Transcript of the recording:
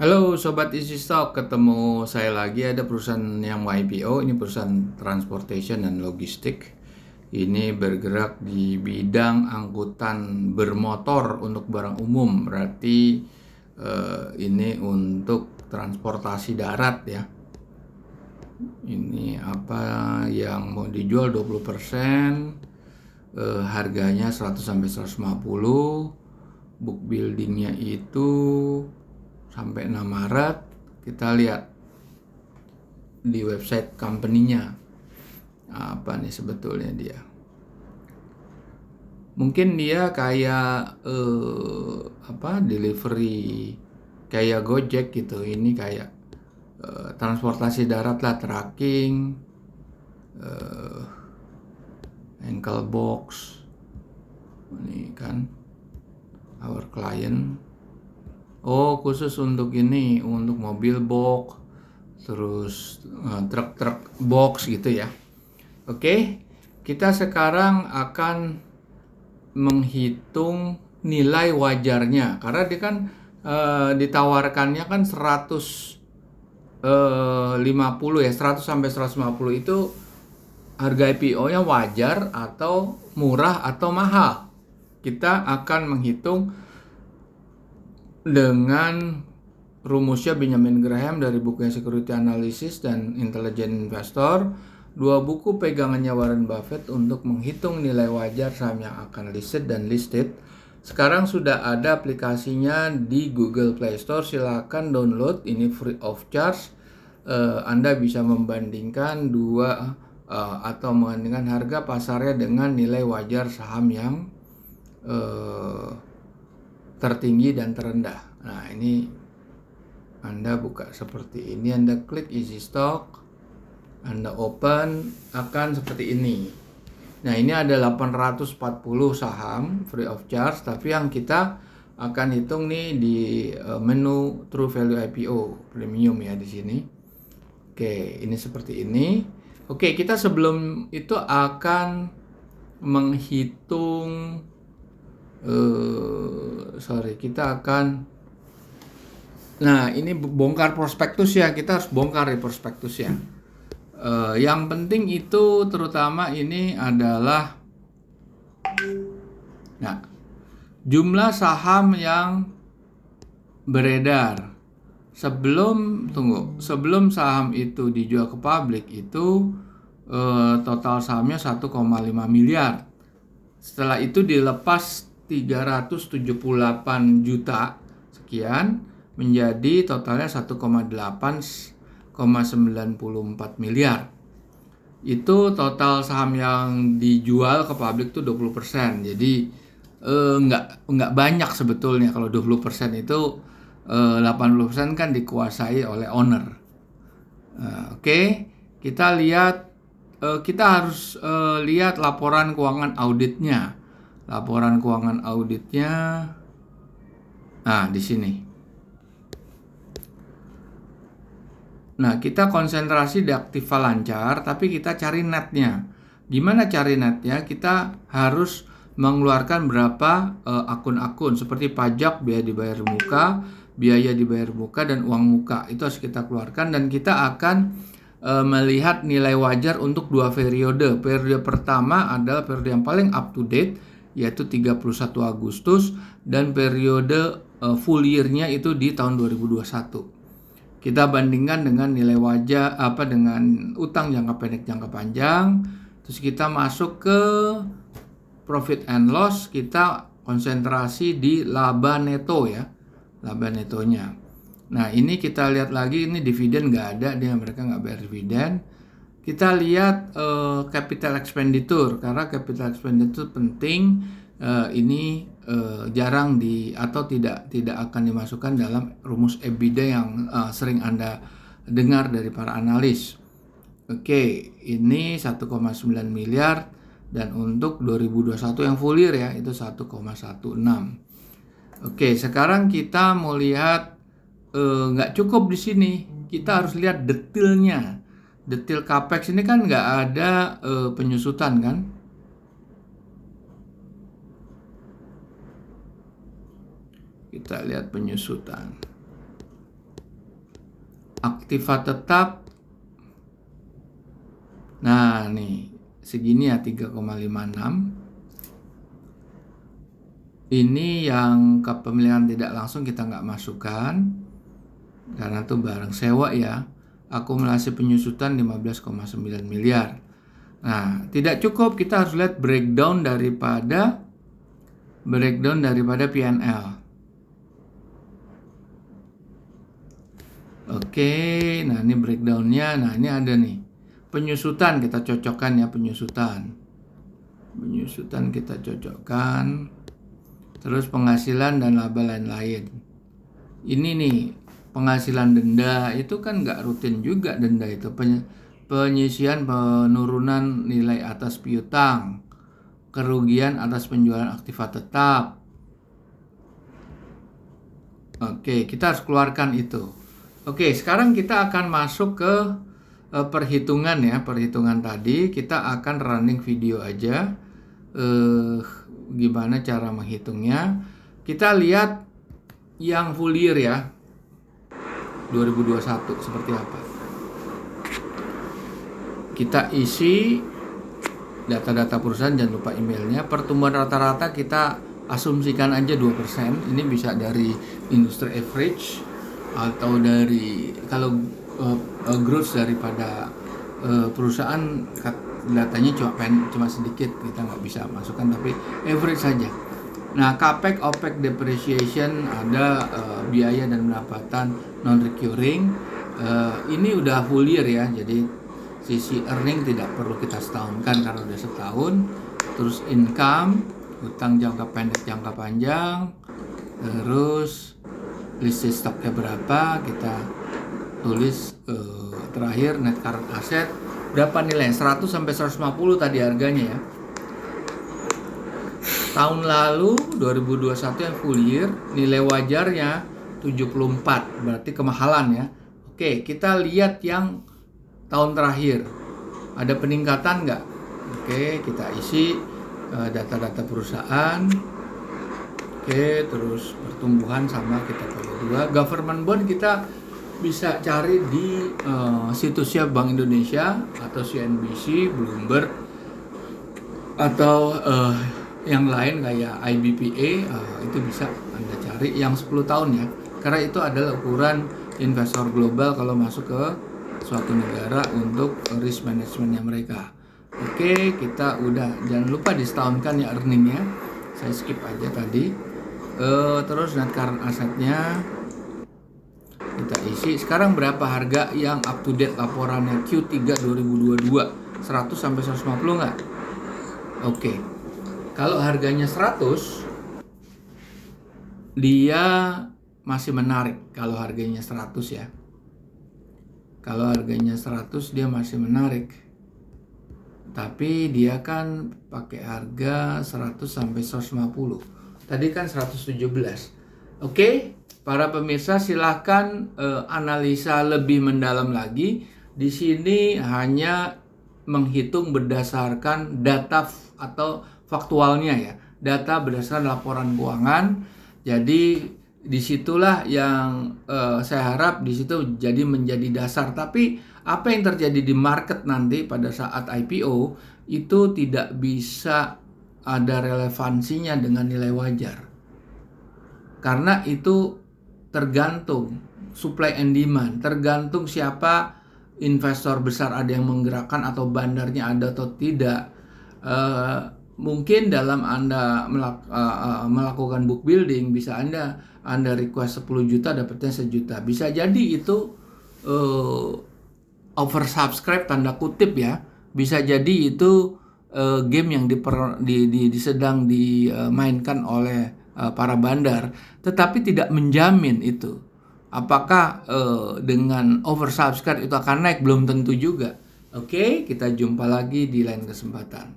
Halo Sobat Easy Stock, ketemu saya lagi. Ada perusahaan yang YPO, ini perusahaan transportation dan logistik. Ini bergerak di bidang angkutan bermotor untuk barang umum, berarti ini untuk transportasi darat ya. Ini apa yang mau dijual 20%, harganya 100 sampai 150, book buildingnya itu sampai 6 Maret. Kita lihat di website company-nya apa nih sebetulnya dia. Mungkin dia kayak delivery kayak Gojek gitu. Ini kayak transportasi darat lah, tracking, ankle box. Ini kan our client. Oh, khusus untuk ini, untuk mobil box, terus truk-truk box gitu ya. Oke, kita sekarang akan menghitung nilai wajarnya, karena dia kan ditawarkannya kan 150 ya, 100 sampai 150 itu harga IPO-nya wajar atau murah atau mahal. Kita akan menghitung dengan rumusnya Benjamin Graham dari bukunya Security Analysis dan Intelligent Investor, dua buku pegangannya Warren Buffett untuk menghitung nilai wajar saham yang akan listed dan listed. Sekarang sudah ada aplikasinya di Google Play Store, silakan download, ini free of charge. Anda bisa membandingkan atau membandingkan harga pasarnya dengan nilai wajar saham yang tertinggi dan terendah. Nah, ini Anda buka seperti ini, Anda klik Easy Stock, Anda open, akan seperti ini. Nah, ini ada 840 saham free of charge, tapi yang kita akan hitung nih di menu True Value IPO Premium ya di sini. Oke, ini seperti ini. Oke, kita sebelum itu akan menghitung kita akan ini bongkar prospektus ya, kita harus bongkar di prospektus ya. Yang penting itu terutama ini adalah jumlah saham yang beredar sebelum saham itu dijual ke publik itu total sahamnya 1,5 miliar. Setelah itu dilepas 378 juta sekian menjadi totalnya 1,94 miliar. Itu total saham yang dijual ke publik itu 20%. Jadi nggak banyak sebetulnya. Kalau 20% itu 80% kan dikuasai oleh owner. Oke, kita lihat. Kita harus lihat laporan keuangan auditnya. Laporan keuangan auditnya, di sini. Nah, kita konsentrasi di aktiva lancar, tapi kita cari netnya. Gimana cari netnya? Kita harus mengeluarkan berapa akun-akun seperti pajak, biaya dibayar muka, dan uang muka. Itu harus kita keluarkan dan kita akan melihat nilai wajar untuk dua periode. Periode pertama adalah periode yang paling up to date, yaitu 31 Agustus, dan periode full year-nya itu di tahun 2021. Kita bandingkan dengan nilai wajar dengan utang jangka pendek, jangka panjang. Terus kita masuk ke profit and loss, kita konsentrasi di laba neto ya, laba netonya. Nah, ini kita lihat lagi, ini dividen nggak ada, mereka nggak bayar dividen. Kita lihat capital expenditure, karena capital expenditure penting. Ini jarang atau tidak akan dimasukkan dalam rumus EBITDA yang sering Anda dengar dari para analis. Oke, ini 1,9 miliar dan untuk 2021 yang full year ya itu 1,16. Oke, sekarang kita mau lihat nggak cukup di sini, kita harus lihat detailnya. Detail capex ini kan nggak ada penyusutan kan. Kita lihat penyusutan. aktiva tetap. Nah, nih segini ya 3,56. Ini yang kepemilikan tidak langsung kita nggak masukkan karena itu barang sewa ya. Akumulasi penyusutan 15,9 miliar. Nah, tidak cukup, kita harus lihat breakdown daripada P&L. Oke, nah ini breakdownnya. Nah, ini ada nih penyusutan, kita cocokkan ya, penyusutan kita cocokkan. Terus penghasilan dan laba lain-lain. Ini nih penghasilan denda itu kan nggak rutin juga, denda itu penyisian penurunan nilai atas piutang, kerugian atas penjualan aktiva tetap. Oke, kita harus keluarkan itu. Oke, sekarang kita akan masuk ke perhitungan ya. Perhitungan tadi kita akan running video aja. Gimana cara menghitungnya? Kita lihat yang full year ya, 2021 seperti apa. Kita isi data-data perusahaan, jangan lupa emailnya. Pertumbuhan rata-rata kita asumsikan aja 2%. Ini bisa dari industry average atau dari kalau growth daripada perusahaan datanya cuma sedikit, kita nggak bisa masukkan, tapi average saja. Nah, capex, opex, depreciation, ada biaya dan pendapatan non recurring. Ini udah full year ya, jadi sisi earning tidak perlu kita setahunkan karena udah setahun. Terus income, utang jangka pendek, jangka panjang, terus list stoknya berapa, kita tulis. Terakhir net current asset berapa nilai, 100 sampai 150 tadi harganya ya. Tahun lalu 2021 yang full year nilai wajarnya 74, berarti kemahalan ya. Oke, kita lihat yang tahun terakhir ada peningkatan nggak. Oke, kita isi data-data perusahaan. Oke, terus pertumbuhan sama kita pilih 2. Government bond kita bisa cari di situsnya Bank Indonesia atau CNBC, Bloomberg, atau yang lain kayak IBPA. Itu bisa Anda cari yang 10 tahun ya, karena itu adalah ukuran investor global kalau masuk ke suatu negara untuk risk managementnya mereka. Oke, kita udah, jangan lupa disetahunkan ya earningnya, saya skip aja tadi. Terus net current assetnya kita isi. Sekarang berapa harga yang up to date laporannya Q3 2022? 100 sampai 150 nggak? Oke. Kalau harganya 100, dia masih menarik kalau harganya 100 ya. Kalau harganya 100 dia masih menarik. Tapi dia kan pakai harga 100 sampai 150. Tadi kan 117. Oke, para pemirsa silahkan analisa lebih mendalam lagi. Di sini hanya menghitung berdasarkan data atau faktualnya ya, data berdasarkan laporan keuangan. Jadi disitulah yang saya harap di situ jadi menjadi dasar. Tapi apa yang terjadi di market nanti pada saat IPO itu tidak bisa ada relevansinya dengan nilai wajar, karena itu tergantung supply and demand, tergantung siapa investor besar, ada yang menggerakkan atau bandarnya ada atau tidak. Mungkin dalam Anda melakukan book building, bisa Anda request 10 juta dapatnya 1 juta. Bisa jadi itu oversubscribe tanda kutip ya. Bisa jadi itu game yang sedang dimainkan oleh para bandar, tetapi tidak menjamin itu. Apakah dengan oversubscribe itu akan naik? Belum tentu juga. Oke, kita jumpa lagi di lain kesempatan.